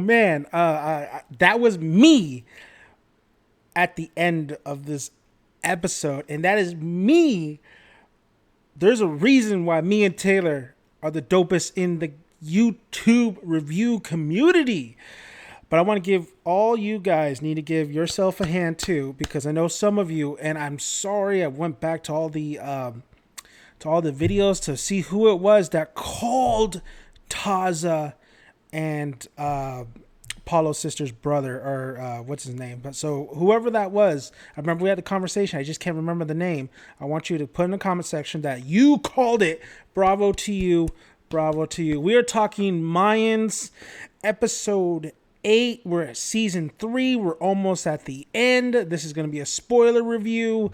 man, that was me at the end of this episode, and that is me. There's a reason why me and Taylor are the dopest in the YouTube review community. But I want to give all you guys need to give yourself a hand too, because I know some of you, and I'm sorry I went back to all the videos to see who it was that called Taza and Paulo's sister's brother, or what's his name. But so whoever that was, I remember we had the conversation. I just can't remember the name. I want you to put in the comment section that you called it. Bravo to you. Bravo to you. We are talking Mayans episode 8. We're at season 3. We're almost at the end. This is going to be a spoiler review.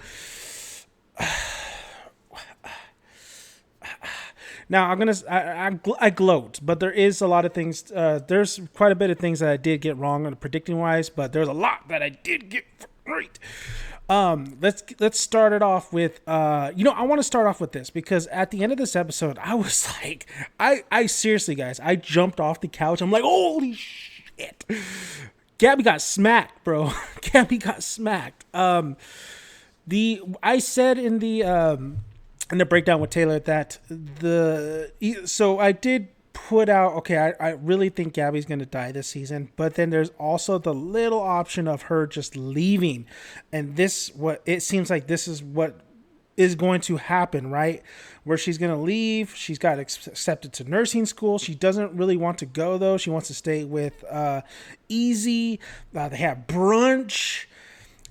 Now, I gloat, but there is a lot of things. There's quite a bit of things that I did get wrong on predicting wise, but there's a lot that I did get right. Let's start it off with. I want to start off with this because at the end of this episode, I was like, I seriously, guys, I jumped off the couch. I'm like, holy shit, Gabby got smacked, bro. Gabby got smacked. I said in the breakdown with Taylor that so I did put out, okay, I really think Gabby's going to die this season, but then there's also the little option of her just leaving. And it seems like this is what is going to happen, right? Where she's going to leave. She's got accepted to nursing school. She doesn't really want to go though. She wants to stay with Easy. They have brunch.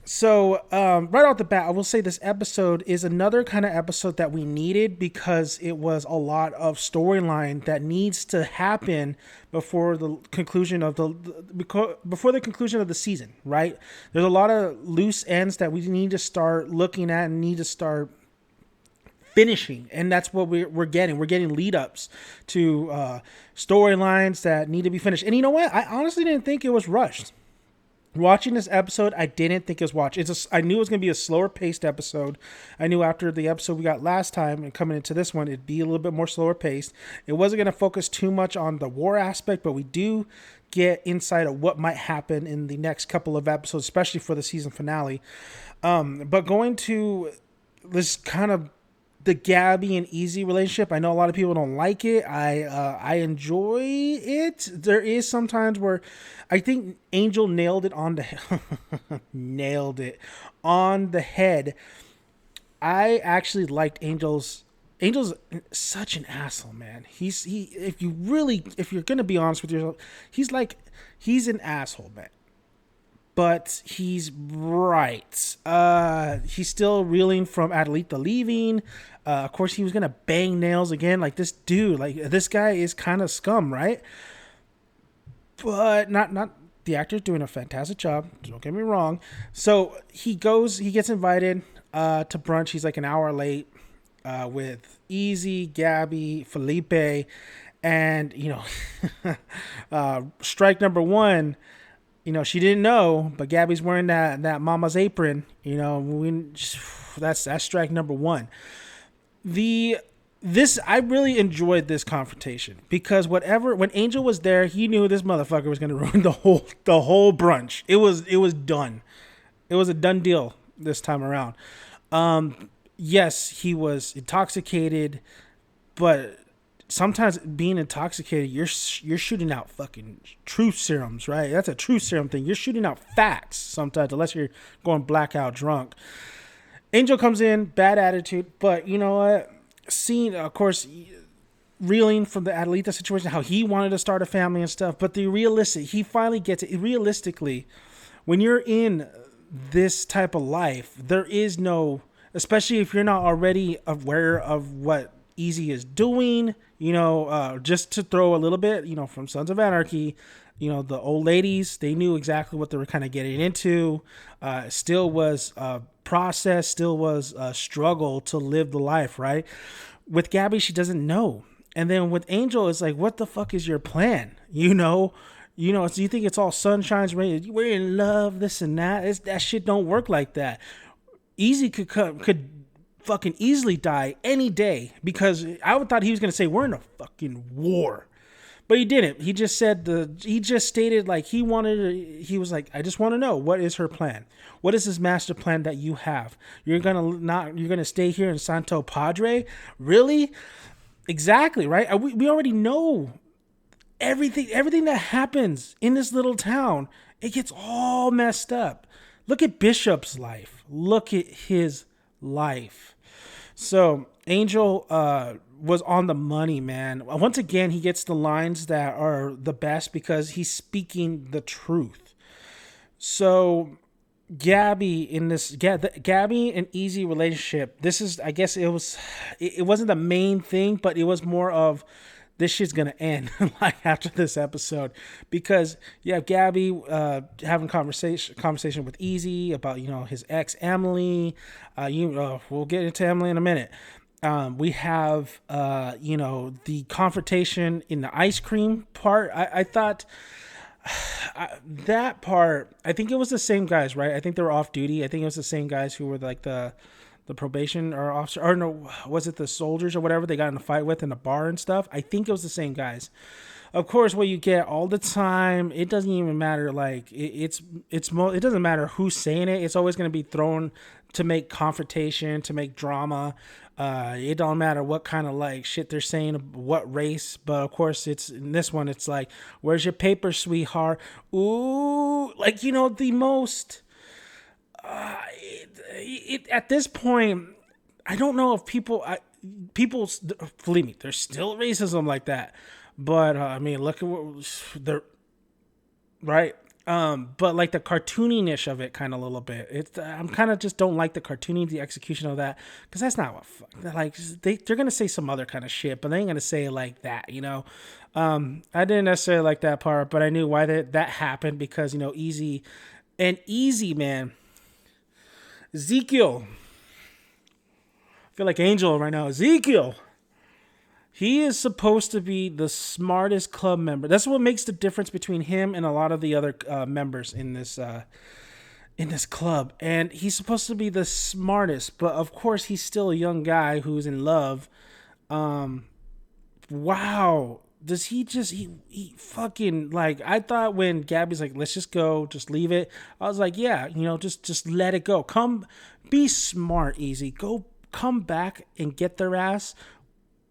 So right off the bat, I will say this episode is another kind of episode that we needed because it was a lot of storyline that needs to happen before the conclusion of the season, right? There's a lot of loose ends that we need to start looking at and need to start finishing, and that's what we're getting. We're getting lead ups to storylines that need to be finished. And you know what? I honestly didn't think it was rushed. Watching this episode, I didn't think it was watched. I knew it was going to be a slower paced episode. I knew after the episode we got last time and coming into this one, it'd be a little bit more slower paced. It wasn't going to focus too much on the war aspect, but we do get insight of what might happen in the next couple of episodes, especially for the season finale. But going to this kind of the Gabby and Easy relationship, I know a lot of people don't like it. I enjoy it. There is sometimes where I think Angel nailed it on the head. I actually liked Angel's such an asshole, man. If you're gonna be honest with yourself, he's an asshole, man. But he's right. He's still reeling from Adelita leaving. Of course, he was going to bang Nails again. Like, this dude, like, this guy is kind of scum, right? But not the actor's doing a fantastic job. Don't get me wrong. So he gets invited to brunch. He's like an hour late with Easy, Gabby, Felipe. And, strike number one, she didn't know, but Gabby's wearing that mama's apron. That's strike number one. I really enjoyed this confrontation because when Angel was there, he knew this motherfucker was going to ruin the whole brunch. It was done. It was a done deal this time around. Yes, he was intoxicated, but sometimes being intoxicated, you're shooting out fucking truth serums, right? That's a truth serum thing. You're shooting out facts sometimes, unless you're going blackout drunk. Angel comes in, bad attitude, but you know what? Seeing, of course, reeling from the Adelita situation, how he wanted to start a family and stuff, but he finally gets it. Realistically, when you're in this type of life, there is no, especially if you're not already aware of what Easy is doing, just to throw a little bit, from Sons of Anarchy, the old ladies, they knew exactly what they were kind of getting into. Still was a process, still was a struggle to live the life, right? With Gabby, she doesn't know. And then with Angel, it's like, what the fuck is your plan? So you think it's all sunshine, rain, we're in love, this and that. That shit don't work like that. Easy could fucking easily die any day because I thought he was going to say we're in a fucking war. But he didn't. He just said he just stated like he was like, I just want to know, what is her plan? What is this master plan that you have? You're gonna stay here in Santo Padre? Really? Exactly, right? We already know everything that happens in this little town. It gets all messed up. Look at Bishop's life. Look at his life. So Angel was on the money, man. Once again, he gets the lines that are the best because he's speaking the truth. So Gabby and Easy relationship. This is, I guess it wasn't the main thing, but it was more of this shit's gonna end like after this episode, because you have Gabby having conversation with Easy about his ex Emily. We'll get into Emily in a minute. We have the confrontation in the ice cream part. I thought that part. I think it was the same guys, right? I think they were off duty. I think it was the same guys who were like the probation or officer, or no, was it the soldiers or whatever they got in a fight with in the bar and stuff? I think it was the same guys. Of course, what you get all the time, it doesn't even matter. Like it doesn't matter who's saying it. It's always going to be thrown to make confrontation, to make drama. It don't matter what kind of like shit they're saying, what race. But of course, it's in this one. It's like, where's your paper, sweetheart? Ooh, like the most. At this point, I don't know if people believe me, there's still racism like that, but I mean, look at what they're right. But like the cartooniness of it, kind of a little bit. I'm kind of just don't like the the execution of that, because that's not what like they're gonna say some other kind of shit, but they ain't gonna say it like that, I didn't necessarily like that part, but I knew why that happened, because Easy man. Ezekiel. I feel like Angel right now. Ezekiel. He is supposed to be the smartest club member. That's what makes the difference between him and a lot of the other members in this club. And he's supposed to be the smartest, but of course he's still a young guy who's in love. Wow. Does he fucking, like, I thought when Gabby's like, let's just go, just leave it. I was like, yeah, just let it go. Come, be smart, Easy. Come back and get their ass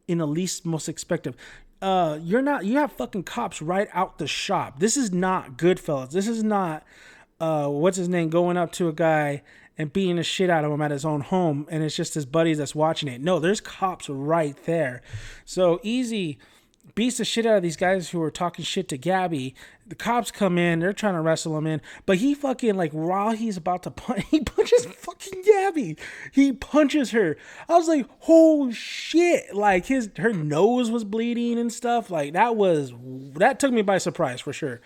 in the least most expected. You have fucking cops right out the shop. This is not Goodfellas. This is not, what's his name, going up to a guy and beating the shit out of him at his own home, and it's just his buddies that's watching it. No, there's cops right there. So Easy beats the shit out of these guys who are talking shit to Gabby. The cops come in, they're trying to wrestle him in, but he fucking, like, while he's about to punch, he punches fucking Gabby. He punches her. I was like, oh shit. Like, her nose was bleeding and stuff. Like, that took me by surprise for sure.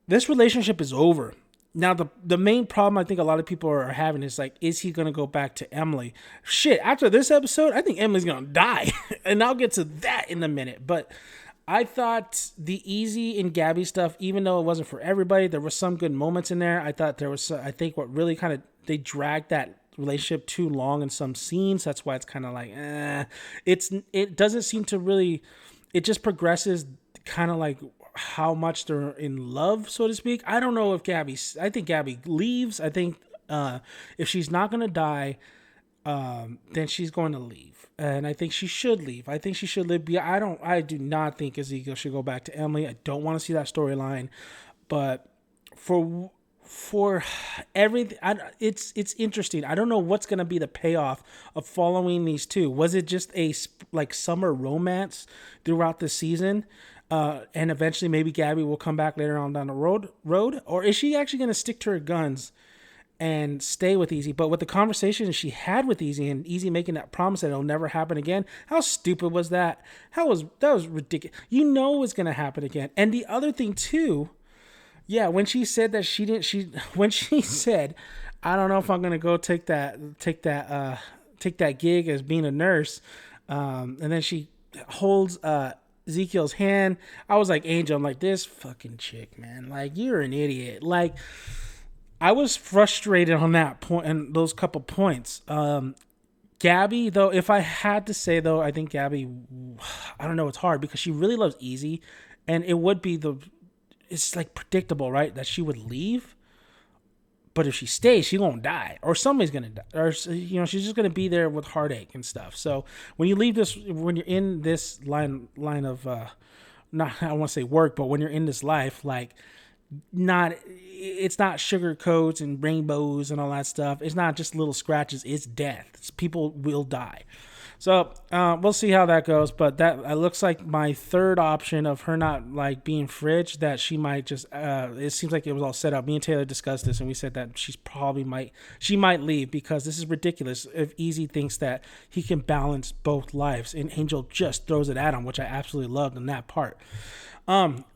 This relationship is over. Now, the main problem I think a lot of people are having is like, is he going to go back to Emily? Shit, after this episode, I think Emily's going to die. And I'll get to that in a minute. But I thought the Easy and Gabby stuff, even though it wasn't for everybody, there were some good moments in there. I thought there was, I think what really kind of, they dragged that relationship too long in some scenes. That's why it's kind of like, it doesn't seem to really, it just progresses kind of like how much they're in love, so to speak. I don't know if I think Gabby leaves. I think if she's not going to die, then she's going to leave. And I think she should leave. I think she should live. I do not think Ezekiel should go back to Emily. I don't want to see that storyline. But for everything, it's interesting. I don't know what's going to be the payoff of following these two. Was it just a like summer romance throughout the season? And eventually maybe Gabby will come back later on down the road, or is she actually going to stick to her guns and stay with Easy? But with the conversation she had with Easy, and Easy making that promise that it'll never happen again, how stupid was that? That was ridiculous. It's going to happen again. And the other thing too, yeah, when she said that when she said, I don't know if I'm going to go take that gig as being a nurse, and then she holds Ezekiel's hand, I was like, Angel, I'm like, this fucking chick, man, like, you're an idiot. Like, I was frustrated on that point and those couple points. Gabby, though, if I had to say, though, I think Gabby, I don't know, it's hard because she really loves Easy, and it would be it's like predictable, right, that she would leave. But if she stays, she's gonna die, or somebody's gonna die, or she's just gonna be there with heartache and stuff. So when you leave this, when you're in this line of, not I don't want to say work, but when you're in this life, like, it's not sugar coats and rainbows and all that stuff. It's not just little scratches. It's death. People will die. So we'll see how that goes. But that looks like my third option of her not like being fridge, that she might just. It seems like it was all set up. Me and Taylor discussed this, and we said that she might leave because this is ridiculous. If Easy thinks that he can balance both lives, and Angel just throws it at him, which I absolutely loved in that part.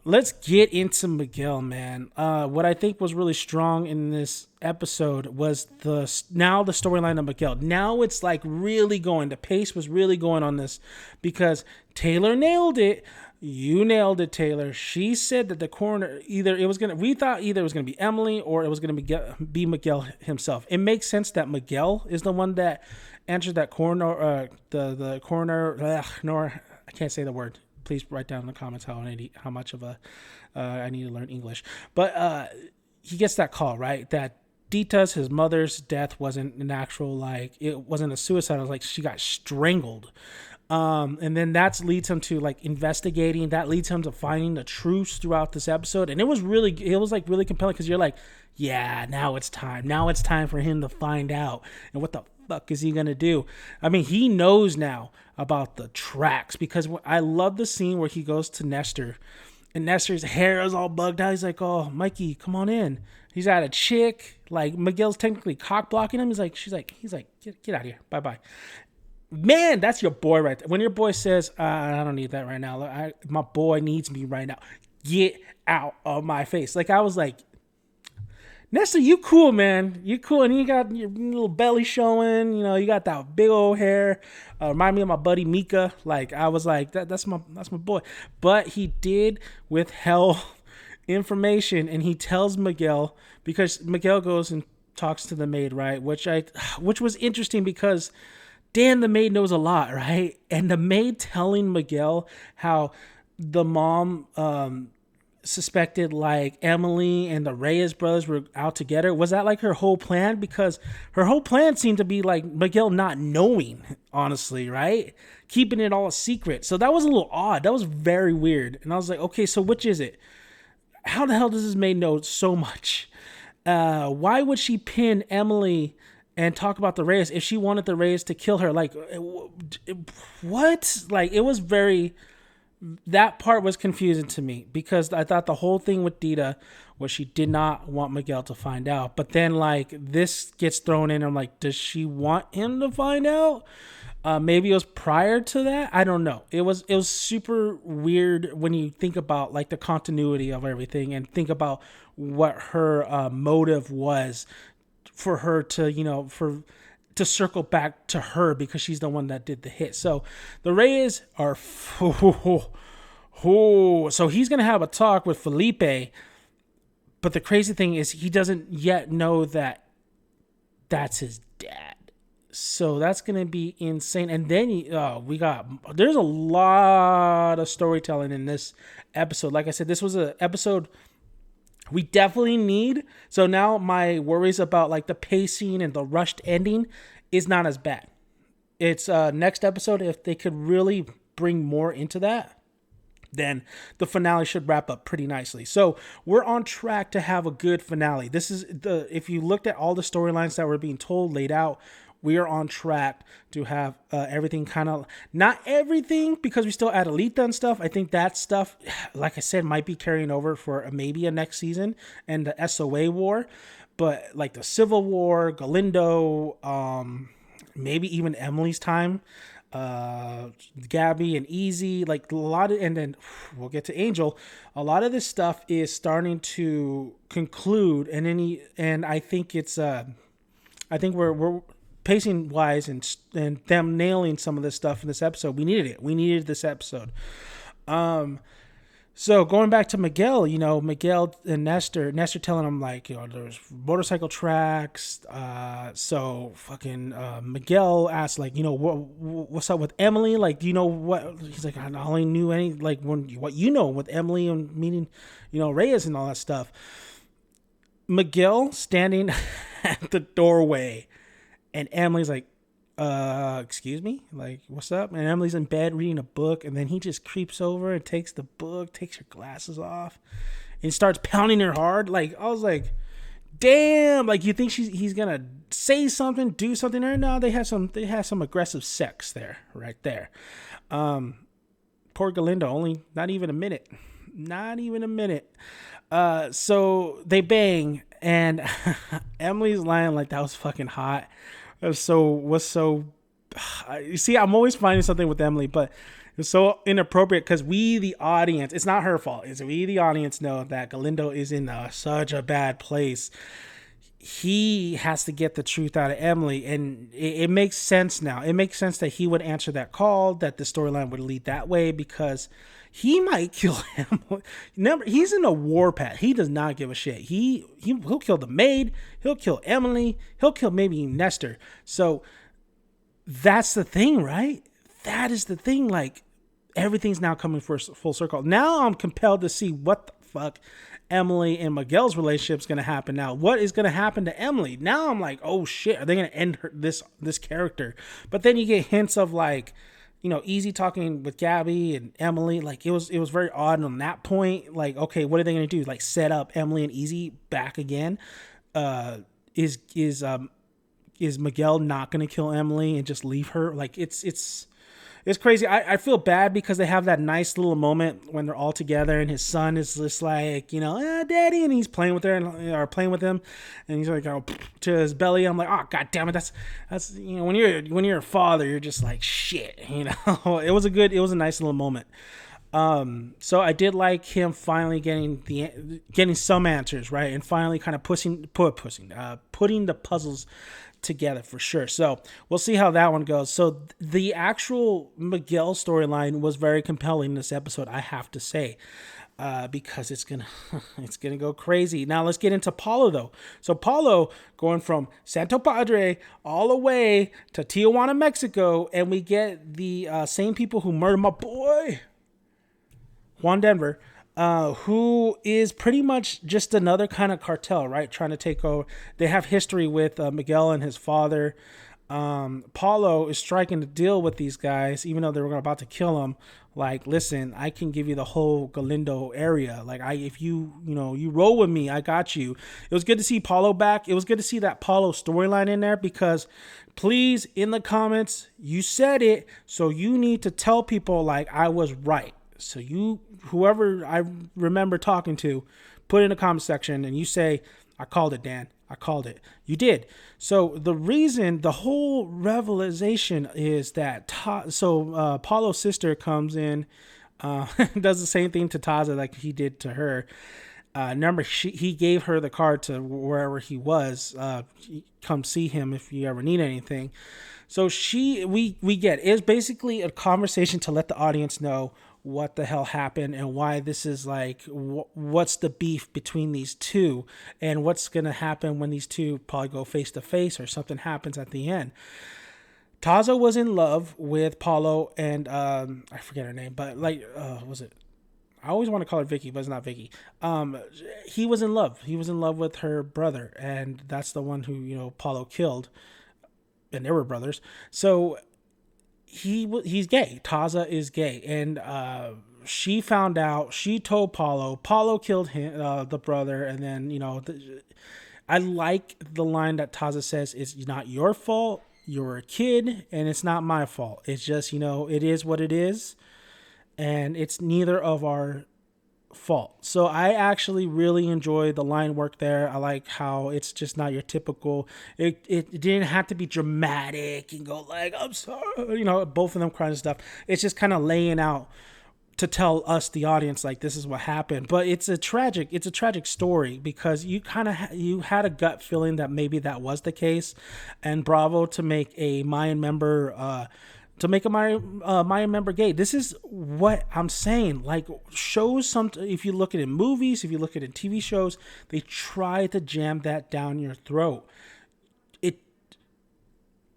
Let's get into Miguel, man. What I think was really strong in this episode was the storyline of Miguel. Now it's like really going. The pace was really going on this because Taylor nailed it. You nailed it, Taylor. She said that the coroner we thought either it was gonna be Emily or it was gonna be Miguel himself. It makes sense that Miguel is the one that answered that coroner. The coroner. I can't say the word. Please write down in the comments how much of I need to learn English. But he gets that call, right? That Dita's, his mother's death wasn't an actual, like, it wasn't a suicide. It was like she got strangled. And then that leads him to like investigating. That leads him to finding the truths throughout this episode. And it was really compelling because you're like, yeah, now it's time. Now it's time for him to find out. And what the fuck is he going to do? I mean, he knows now about the tracks because I love the scene where he goes to Nestor and Nestor's hair is all bugged out. He's like, oh, Mikey, come on in. He's at a chick. Like, Miguel's technically cock blocking him. He's like, get out of here. Bye-bye. Man, that's your boy right there. When your boy says, I don't need that right now. My boy needs me right now. Get out of my face. Like, I was like, Nestor, you cool, man. You cool. And you got your little belly showing. You know, you got that big old hair. Remind me of my buddy Mika. Like, I was like, that's my boy. But he did withheld information, and he tells Miguel, because Miguel goes and talks to the maid, right? Which was interesting because Dan, the maid, knows a lot, right? And the maid telling Miguel how the mom suspected like Emily and the Reyes brothers were out together. Was that like her whole plan? Because her whole plan seemed to be like Miguel not knowing, honestly, right? Keeping it all a secret. So that was a little odd. That was very weird. And I was like, okay, so which is it? How the hell does this maid know so much? Why would she pin Emily and talk about the Reyes if she wanted the Reyes to kill her? Like, what? Like, it was that part was confusing to me because I thought the whole thing with Dita was she did not want Miguel to find out. But then, like, this gets thrown in. I'm like, does she want him to find out? Maybe it was prior to that. I don't know. It was super weird when you think about like the continuity of everything and think about what her motive was for her to, to circle back to her because she's the one that did the hit. So the Reyes are, so he's going to have a talk with Felipe. But the crazy thing is he doesn't yet know that that's his dad. So that's going to be insane. And then there's a lot of storytelling in this episode. Like I said, this was an episode we definitely need. So now my worries about like the pacing and the rushed ending is not as bad. It's next episode, if they could really bring more into that, then the finale should wrap up pretty nicely. So we're on track to have a good finale. This is if you looked at all the storylines that were being told, laid out, we are on track to have everything kind of, not everything, because we still add Alita and stuff. I think that stuff, like I said, might be carrying over for maybe a next season and the SOA war. But like the Civil War, Galindo, maybe even Emily's time, Gabby and Easy, like a lot of, and then we'll get to Angel. A lot of this stuff is starting to conclude, and I think it's, I think we're pacing wise and them nailing some of this stuff in this episode. We needed it. We needed this episode. So going back to Miguel, Miguel and Nestor telling him like, there's motorcycle tracks. So fucking Miguel asked like, what's up with Emily? Like, do you know what? He's like, I only knew what with Emily and meeting, Reyes and all that stuff. Miguel standing at the doorway, and Emily's like, excuse me, like, what's up? And Emily's in bed reading a book, and then he just creeps over and takes the book, takes her glasses off, and starts pounding her hard. Like, I was like, damn, like, you think he's gonna say something, do something there? No, they have some aggressive sex there, right there. Poor Galindo, only not even a minute. So they bang, and Emily's lying like that was fucking hot. You see, I'm always finding something with Emily, but it's so inappropriate because we, the audience, it's not her fault. It's we, the audience, know that Galindo is in such a bad place. He has to get the truth out of Emily, and it makes sense now. It makes sense that he would answer that call, that the storyline would lead that way, because he might kill him. Remember, he's in a warpath. He does not give a shit. He'll kill the maid. He'll kill Emily. He'll kill maybe Nestor. So that's the thing, right? That is the thing. Like, everything's now coming full circle. Now I'm compelled to see what the fuck Emily and Miguel's relationship is going to happen now. What is going to happen to Emily? Now I'm like, oh shit, are they going to end this character? But then you get hints of like, Easy talking with Gabby and Emily. Like, it was very odd on that point. Like, okay, what are they going to do? Like, set up Emily and Easy back again? Is Miguel not going to kill Emily and just leave her? Like, it's crazy. I feel bad because they have that nice little moment when they're all together and his son is just like, daddy, and he's playing with her or playing with him, and he's like, to his belly. I'm like, oh god damn it, that's when you're a father, you're just like shit. It was a nice little moment. So I did like him finally getting some answers right, and finally kind of putting the puzzles together for sure. So we'll see how that one goes. So the actual Miguel storyline was very compelling this episode, I have to say, because it's gonna go crazy. Now let's get into Paulo though. So Paulo going from Santo Padre all the way to Tijuana, Mexico, and we get the same people who murdered my boy Juan Denver, who is pretty much just another kind of cartel, right? Trying to take over. They have history with Miguel and his father. Paulo is striking a deal with these guys, even though they were about to kill him. Like, listen, I can give you the whole Galindo area. Like, if you roll with me, I got you. It was good to see Paulo back. It was good to see that Paulo storyline in there, because please, in the comments, you said it, so you need to tell people like I was right. So whoever I remember talking to, put in the comment section and you say, I called it, Dan. I called it. You did. So the whole revelation is that Paulo's sister comes in, does the same thing to Taza like he did to her. Remember, he gave her the card to wherever he was. Come see him if you ever need anything. So we get it's basically a conversation to let the audience know what the hell happened and why this is like, what's the beef between these two, and what's going to happen when these two probably go face to face or something happens at the end. Taza was in love with Paulo and I forget her name, but was it? I always want to call her Vicky, but it's not Vicky. He was in love. He was in love with her brother, and that's the one who Paulo killed, and they were brothers. So he's gay. Taza is gay, and she found out. She told Paulo. Paulo killed him, the brother, and then I like the line that Taza says: "It's not your fault. You're a kid, and it's not my fault. It's just it is what it is, and it's neither of our fault." So I actually really enjoy the line work there. I like how it's just not your typical. It didn't have to be dramatic and go like, I'm sorry, both of them crying and stuff. It's just kind of laying out to tell us, the audience, like, this is what happened. But it's a tragic story, because you had a gut feeling that maybe that was the case. And bravo to make a Mayan member to make a Mayan member gay. This is what I'm saying. Like, shows, if you look at it in movies, if you look at it in TV shows, they try to jam that down your throat.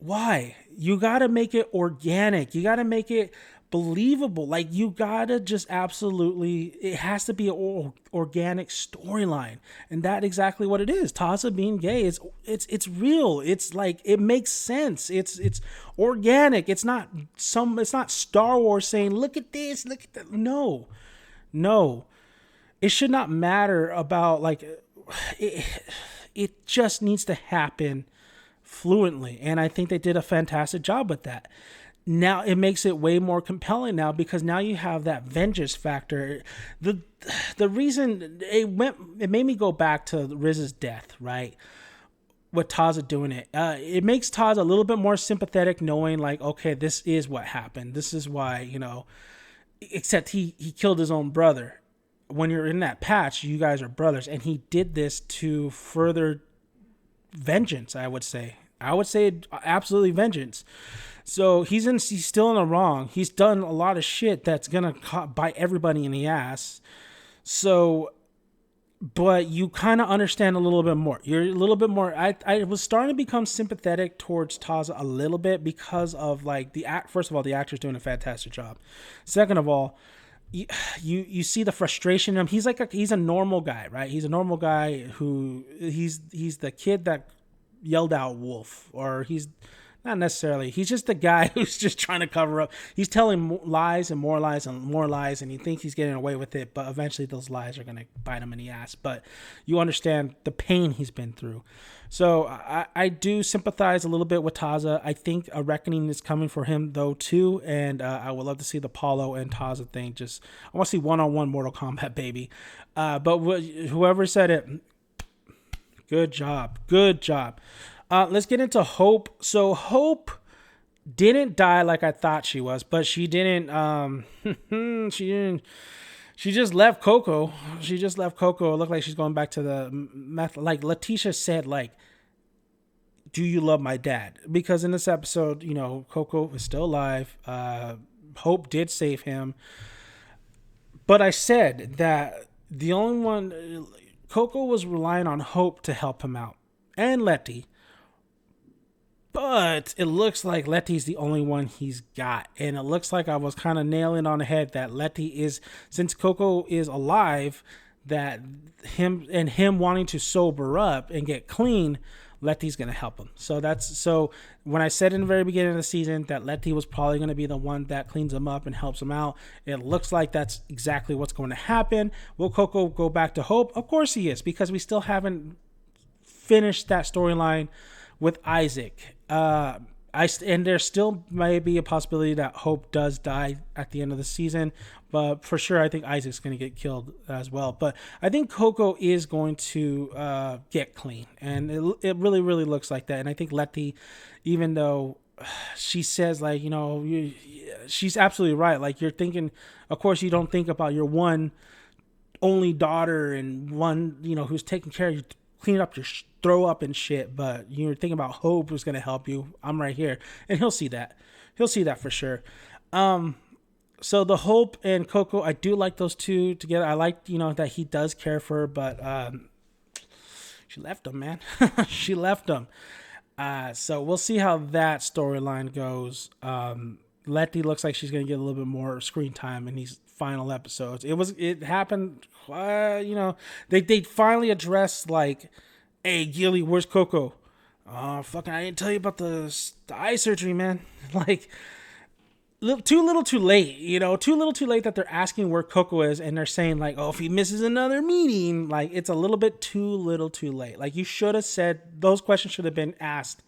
Why? You got to make it organic. You got to make it believable. Like, you got to just absolutely, it has to be an organic storyline. And that's exactly what it is. Taza being gay, it's real. It's like, it makes sense. It's organic. It's not Star Wars saying, look at this, look at that. No. It should not matter about, like, it just needs to happen fluently, and I think they did a fantastic job with that. Now it makes it way more compelling now, because now you have that vengeance factor. The reason it made me go back to Riz's death, right? With Taza doing it, it makes Taza a little bit more sympathetic, knowing like, okay, this is what happened. This is why, except he killed his own brother. When you're in that patch, you guys are brothers, and he did this to further vengeance. I would say absolutely vengeance. So he's still in the wrong. He's done a lot of shit that's gonna bite everybody in the ass. So, but you kind of understand a little bit more. You're a little bit more. I was starting to become sympathetic towards Taza a little bit, because of like first of all, the actor's doing a fantastic job. Second of all, you see the frustration in him. He's a normal guy, right? He's a normal guy who he's the kid that yelled out wolf, or he's not necessarily. He's just the guy who's just trying to cover up. He's telling lies and more lies and more lies, and he thinks he's getting away with it, but eventually those lies are going to bite him in the ass. But you understand the pain he's been through. So I do sympathize a little bit with Taza. I think a reckoning is coming for him though too, and I would love to see the Paulo and Taza thing. I want to see one-on-one Mortal Kombat, baby. But whoever said it, good job. Let's get into Hope. So Hope didn't die like I thought she was, but she didn't. She just left Coco. It looked like she's going back to the meth. Like Letitia said, like, do you love my dad? Because in this episode, Coco is still alive. Hope did save him. But I said that the only one, Coco was relying on Hope to help him out. And Letty. But it looks like Letty's the only one he's got. And it looks like I was kind of nailing on the head that Letty is, since Coco is alive, that him wanting to sober up and get clean, Letty's going to help him. So when I said in the very beginning of the season that Letty was probably going to be the one that cleans him up and helps him out, it looks like that's exactly what's going to happen. Will Coco go back to Hope? Of course he is, because we still haven't finished that storyline with Isaac. And there still may be a possibility that Hope does die at the end of the season, but for sure I think Isaac's going to get killed as well. But I think Coco is going to get clean, and it really, really looks like that. And I think Letty, even though she says, like, she's absolutely right. Like, you're thinking, of course you don't think about your one only daughter and one, who's taking care of you, cleaning up your throw up and shit, but you're thinking about Hope who's going to help you. I'm right here, and he'll see that for sure. So the Hope and Coco, I do like those two together. I like, that he does care for her, but she left him, man. She left him. So we'll see how that storyline goes. Letty looks like she's going to get a little bit more screen time in these final episodes. It happened, they finally addressed, like, hey, Gilly, where's Coco? Fucking, I didn't tell you about the eye surgery, man. Like, too little too late, too little too late that they're asking where Coco is, and they're saying, like, oh, if he misses another meeting, like, it's a little bit too little too late. Like, you should have said, those questions should have been asked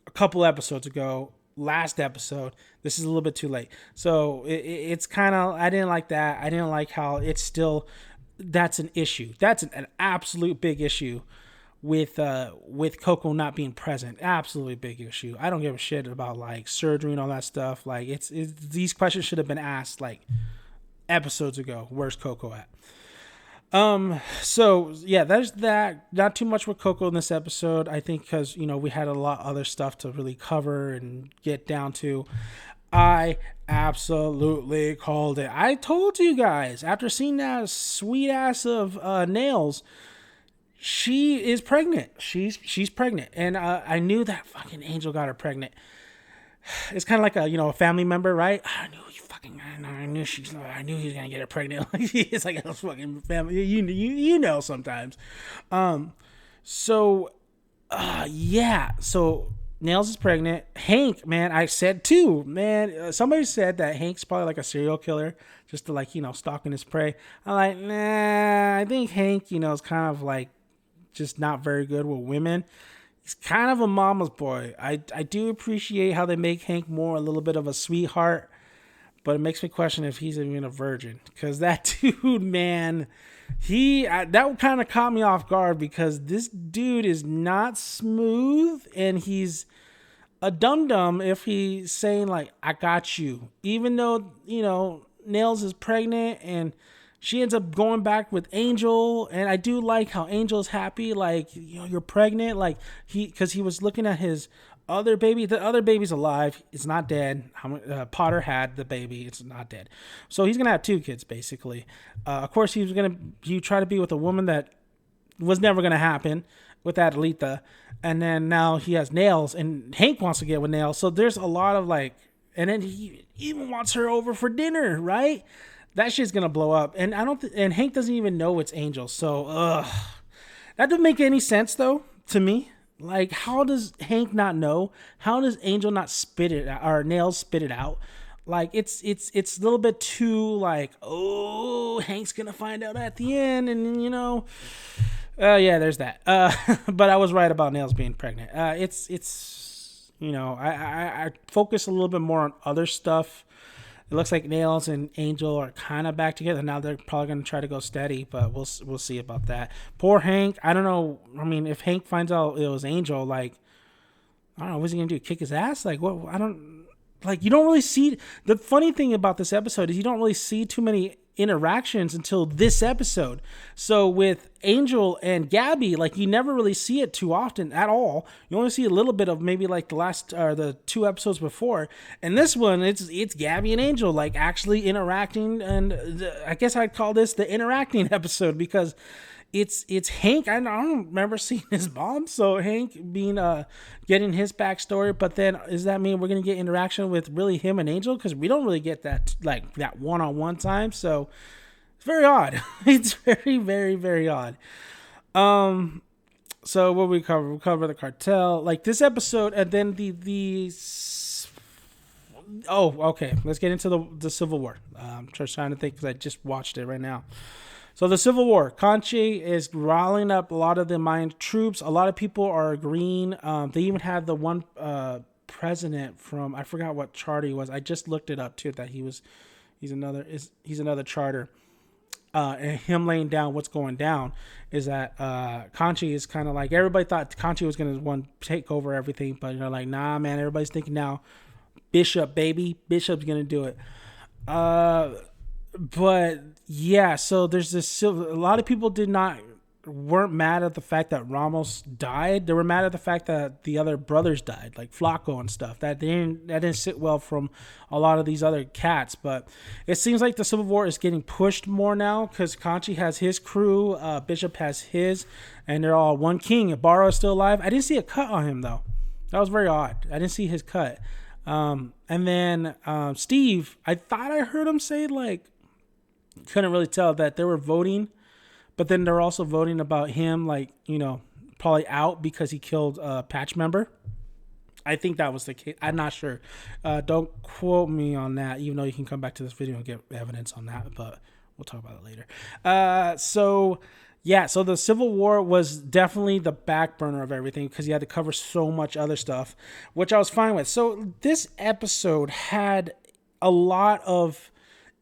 a couple episodes ago, last episode. This is a little bit too late. So it's kind of, I didn't like that. I didn't like how it's still, that's an issue. That's an absolute big issue with Coco not being present. Absolutely big issue. I don't give a shit about, like, surgery and all that stuff. Like, it's these questions should have been asked, like, episodes ago. Where's Coco at? So yeah, there's that. Not too much with Coco in this episode, I think, because we had a lot of other stuff to really cover and get down to. I absolutely called it. I told you guys after seeing that sweet ass of Nails, she is pregnant. She's pregnant, and I knew that fucking Angel got her pregnant. It's kind of like a family member, right? I knew he was gonna get her pregnant. It's like a fucking family. You know sometimes. So yeah. So Nails is pregnant. Hank, man, I said too, man. Somebody said that Hank's probably like a serial killer, just to stalking his prey. I'm like, nah. I think Hank, is kind of like just not very good with women. He's kind of a mama's boy. I do appreciate how they make Hank more a little bit of a sweetheart, but it makes me question if he's even a virgin. Because that dude, man, that kind of caught me off guard because this dude is not smooth, and he's a dum-dum if he's saying like, I got you. Even though, Nails is pregnant and she ends up going back with Angel, and I do like how Angel's happy, like, you're pregnant, like because he was looking at his other baby. The other baby's alive. It's not dead. Potter had the baby. It's not dead. So he's gonna have two kids basically. Of course, he tried to be with a woman that was never gonna happen with Adelita, and then now he has Nails, and Hank wants to get with Nails. So there's a lot of and then he even wants her over for dinner, right? That shit's gonna blow up, and and Hank doesn't even know it's Angel. So, that doesn't make any sense though to me. Like, how does Hank not know? How does Angel not spit it out, or Nails spit it out? Like, it's a little bit too like, oh, Hank's gonna find out at the end, and yeah, there's that. But I was right about Nails being pregnant. I focus a little bit more on other stuff. It looks like Nails and Angel are kind of back together. Now they're probably going to try to go steady, but we'll see about that. Poor Hank. I don't know. I mean, if Hank finds out it was Angel, like, I don't know, what's he going to do? Kick his ass? Like, what? You don't really see. The funny thing about this episode is you don't really see too many interactions until this episode. So with Angel and Gabby, like, you never really see it too often at all. You only see a little bit of maybe like the two episodes before. And this one, it's Gabby and Angel like actually interacting, and I guess I'd call this the interacting episode because it's Hank. I don't remember seeing his mom, so Hank being getting his backstory. But then, does that mean we're gonna get interaction with really him and Angel? Because we don't really get that one-on-one time. So it's very odd. It's very, very, very odd. So what we cover? We cover the cartel, like this episode, and then okay. Let's get into the Civil War. I'm just trying to think because I just watched it right now. So the Civil War, Conche is rallying up a lot of the Mayan troops. A lot of people are agreeing. They even had the one president from, I forgot what charter he was. I just looked it up too. That he's another charter. And him laying down what's going down is that Conche is kind of like, everybody thought Conche was going to take over everything, but like, nah, man. Everybody's thinking now, Bishop, baby, Bishop's going to do it. But yeah, so there's this. A lot of people weren't mad at the fact that Ramos died. They were mad at the fact that the other brothers died, like Flacco and stuff. That didn't sit well from a lot of these other cats. But it seems like the Civil War is getting pushed more now because Conche has his crew, Bishop has his, and they're all one king. Barrow is still alive. I didn't see a cut on him though. That was very odd. I didn't see his cut. And then Steve, I thought I heard him say like, couldn't really tell that they were voting, but then they're also voting about him, like, probably out because he killed a patch member. I think that was the case. I'm not sure. Don't quote me on that, even though you can come back to this video and get evidence on that, but we'll talk about it later. So the Civil War was definitely the back burner of everything because you had to cover so much other stuff, which I was fine with. So this episode had a lot of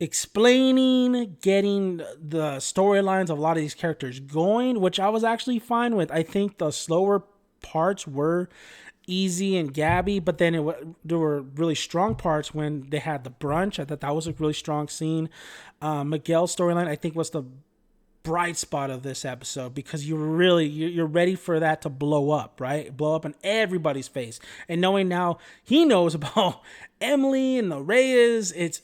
explaining, getting the storylines of a lot of these characters going, which I was actually fine with. I think the slower parts were Easy and Gabby, but then there were really strong parts when they had the brunch. I thought that was a really strong scene. Miguel's storyline, I think, was the bright spot of this episode, because you're ready for that to blow up, right? Blow up in everybody's face. And knowing now he knows about Emily and the Reyes, it's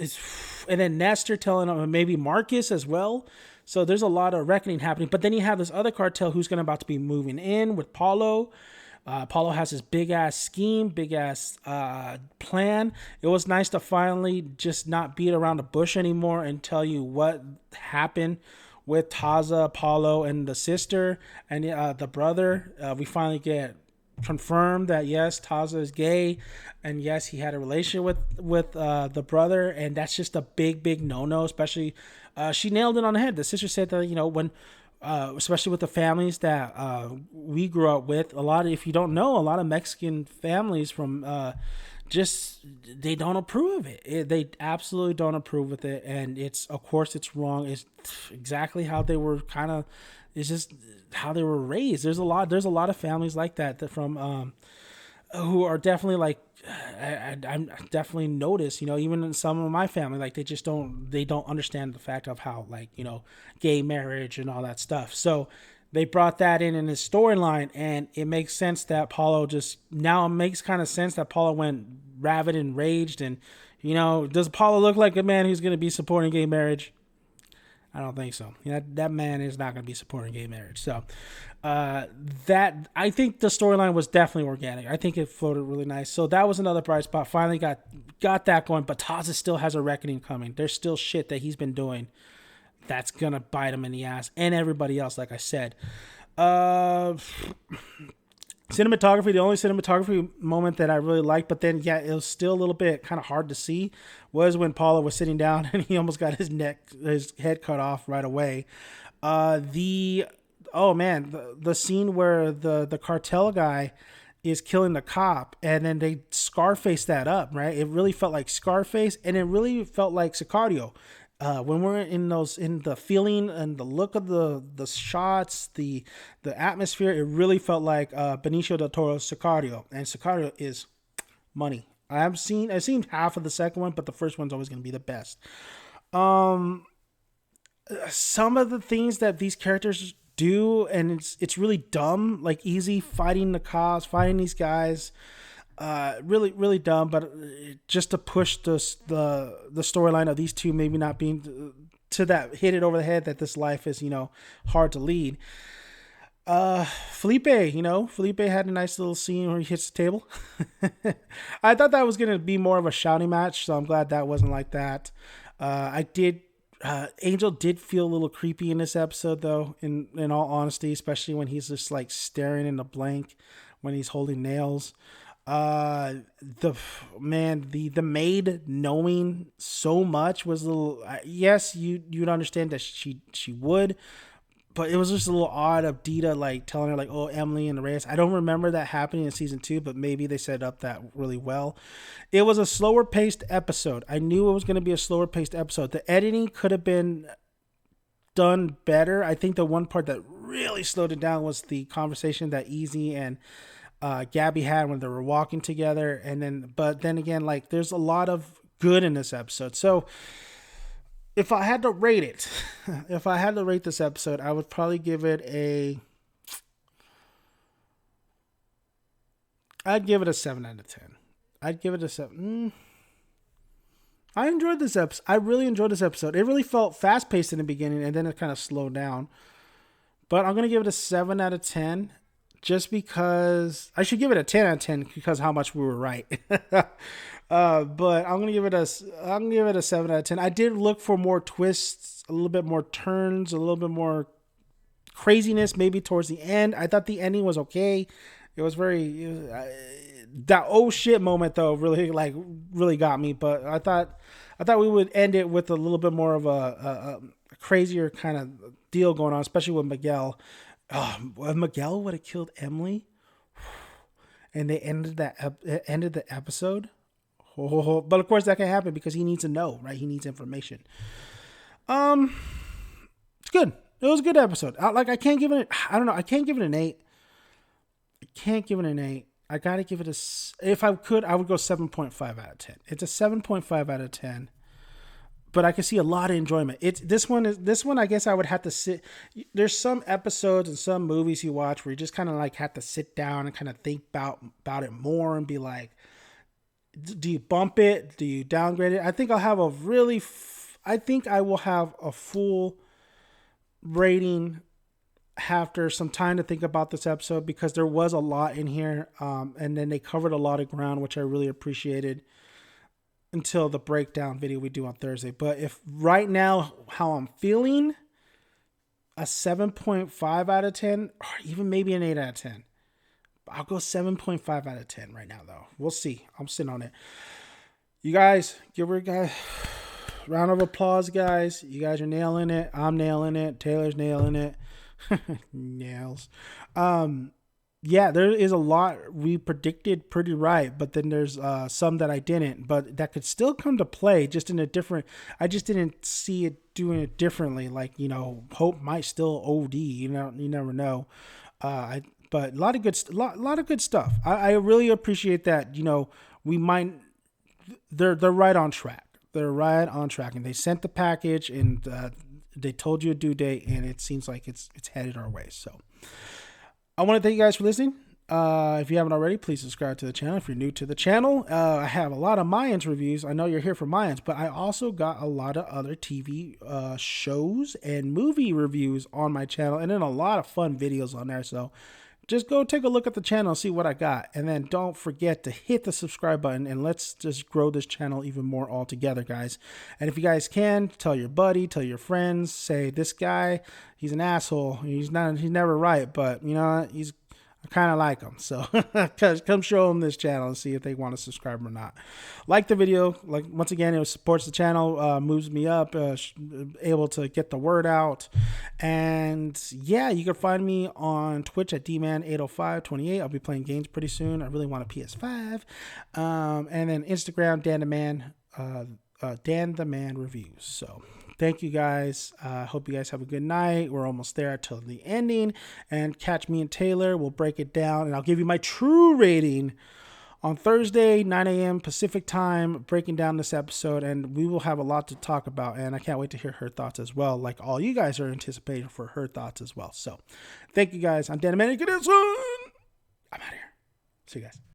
and then Nestor telling him, maybe Marcus as well. So there's a lot of reckoning happening. But then you have this other cartel who's going to about to be moving in with Paulo. Paulo has this big ass scheme, big ass plan. It was nice to finally just not beat around the bush anymore and tell you what happened with Taza, Paulo, and the sister and the brother. We finally get confirmed that yes, Taza is gay, and yes, he had a relation with the brother, and that's just a big no-no. Especially, she nailed it on the head. The sister said that, you know, when especially with the families that we grew up with, a lot of, if you don't know, a lot of Mexican families from just, they don't approve of it. They absolutely don't approve of it, and it's, of course it's wrong. It's exactly how they were kind of, it's just how they were raised. There's a lot of families like that from who are definitely like, I'm definitely noticed, you know, even in some of my family, like they don't understand the fact of how, like, you know, gay marriage and all that stuff. So they brought that in his storyline, and it makes sense that Paulo makes kind of sense that Paulo went rabid and raged. And, you know, does Paulo look like a man who's going to be supporting gay marriage? I don't think so. You know, that man is not going to be supporting gay marriage. So that, I think the storyline was definitely organic. I think it floated really nice. So that was another bright spot. Finally got that going. But Taza still has a reckoning coming. There's still shit that he's been doing that's going to bite him in the ass, and everybody else, like I said. Cinematography, the only cinematography moment that I really liked, but then, yeah, it was still a little bit kind of hard to see, was when Paulo was sitting down and he almost got his head cut off right away. The scene where the cartel guy is killing the cop, and then they Scarface that up, right? It really felt like Scarface, and it really felt like Sicario. When we're in the feeling and the look of the shots, the atmosphere, it really felt like Benicio del Toro's Sicario, and Sicario is money. I've seen half of the second one, but the first one's always going to be the best. Some of the things that these characters do, and it's really dumb, like Easy fighting the cops, fighting these guys. Really dumb, but just to push the storyline of these two maybe not being to that, hit it over the head that this life is, you know, hard to lead. Felipe had a nice little scene where he hits the table. I thought that was going to be more of a shouting match, so I'm glad that wasn't like that. Angel did feel a little creepy in this episode, though, in all honesty, especially when he's just like staring in the blank when he's holding nails. The maid knowing so much was a little, yes, you'd understand that she would, but it was just a little odd of Dita like telling her like, oh, Emily and the Reyes. I don't remember that happening in season 2, but maybe they set up that really well. It was a slower paced episode. I knew it was going to be a slower paced episode. The editing could have been done better. I think the one part that really slowed it down was the conversation that Easy and Gabby had when they were walking together, but then again, like, there's a lot of good in this episode. So if I had to rate this episode, I would probably give it I'd give it a 7 out of 10. I'd give it a 7. I enjoyed this episode. I really enjoyed this episode. It really felt fast paced in the beginning, and then it kind of slowed down. But I'm going to give it a 7 out of 10. Just because I should give it a 10 out of 10 because how much we were right. But I'm gonna give it a 7 out of 10. I did look for more twists, a little bit more turns, a little bit more craziness maybe towards the end. I thought the ending was okay. It was that oh shit moment though really got me. But I thought we would end it with a little bit more of a crazier kind of deal going on, especially with Miguel. If Miguel would have killed Emily and they ended the episode. But of course that can happen because he needs to know, right? He needs information. It's good. It was a good episode. I can't give it, I don't know. I can't give it an 8. I got to give it if I could, I would go 7.5 out of 10. It's a 7.5 out of 10. but I can see a lot of enjoyment. This one. I guess I would have to sit. There's some episodes and some movies you watch where you just kind of like have to sit down and kind of think about it more and be like, do you bump it? Do you downgrade it? I think I'll have I think I will have a full rating after some time to think about this episode, because there was a lot in here, and then they covered a lot of ground, which I really appreciated, until the breakdown video we do on Thursday. But if right now how I'm feeling, a 7.5 out of 10, or even maybe an 8 out of 10. I'll go 7.5 out of 10 right now, though. We'll see. I'm sitting on it. You guys, give her a guy round of applause, guys. You guys are nailing it. I'm nailing it. Taylor's nailing it. Nails. Yeah, there is a lot we predicted pretty right, but then there's some that I didn't, but that could still come to play, just in a different. I just didn't see it doing it differently. Like, Hope might still OD. You never know. But a lot of good stuff. I really appreciate that. We might. They're right on track. They're right on track, and they sent the package, and they told you a due date, and it seems like it's headed our way. So I want to thank you guys for listening. If you haven't already, please subscribe to the channel. If you're new to the channel, I have a lot of Mayans reviews. I know you're here for Mayans, but I also got a lot of other TV shows and movie reviews on my channel, and then a lot of fun videos on there. So just go take a look at the channel and see what I got. And then don't forget to hit the subscribe button, and let's just grow this channel even more all together, guys. And if you guys can, tell your buddy, tell your friends, say, this guy, he's an asshole. He's never right, but I kind of like him. So come show them this channel and see if they want to subscribe or not. Like the video. Like, once again, it supports the channel, moves me up, able to get the word out. And yeah, you can find me on Twitch at dman80528. I'll be playing games pretty soon. I really want a PS5. And then Instagram, Dan the Man Reviews. So thank you guys. Hope you guys have a good night. We're almost there till the ending. And catch me and Taylor. We'll break it down, and I'll give you my true rating on Thursday, 9 a.m. Pacific time, breaking down this episode. And we will have a lot to talk about. And I can't wait to hear her thoughts as well, like all you guys are anticipating for her thoughts as well. So thank you guys. I'm Dan the Man. I'm out of here. See you guys.